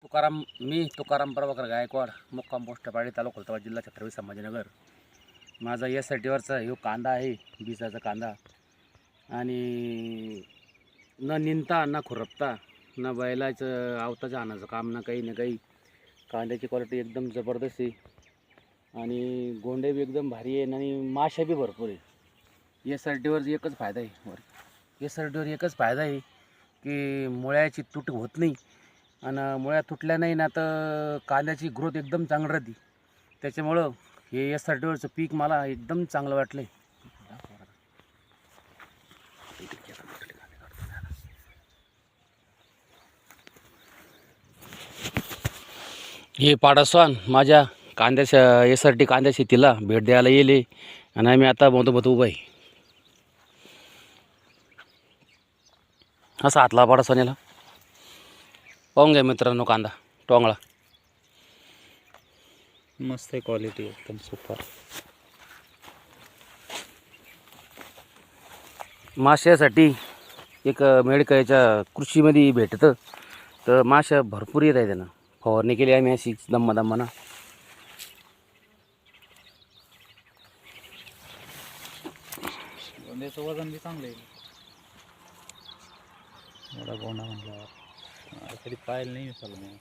तुकाराम प्रभाकर गायकवाड, मुक्काम पोस्ट पाडी, तालुका खुलताबाद, जिल्हा छत्रपती संभाजीनगर. माझा SITवरचा ह्यो कांदा आहे, बिजाचा कांदा. आणि न निंदता न खुरपता न बैलाचं आवताचं आणायचं काम ना काही ना काही. कांद्याची क्वालिटी एकदम जबरदस्त आहे आणि गोंडे बी एकदम भारी आहे आणि माशा बी भरपूर आहे. SITवर एकच फायदा आहे, SITवर एकच फायदा आहे की मुळ्याची तूट होत नाही आणि मुळ्या तुटल्या नाही ना तर कांद्याची ग्रोथ एकदम चांगली राहते. त्याच्यामुळं हे SITवरचं पीक मला एकदम चांगलं वाटलं आहे. हे पाडसवान माझ्या कांद्याच्या SRT कांद्या शेतीला भेट द्यायला येले आणि आम्ही आता मधोमध उभं आहे. असा हातला पाडसवान याला पाहून घ्या मित्रांनो. कांदा टोंगळा मस्त आहे, क्वालिटी एकदम सुपर. माश्यासाठी एक मेडकाच्या कृषीमध्ये भेटतं तर माश्या भरपूर येत आहे. त्यानं फवारणी केली आम्ही अशी दम्माना. गोंड्याचं वजन बी चांगलं आहे. एवढा गोंडा म्हटल्यावर कधी पाहिलं नाही चालू मी.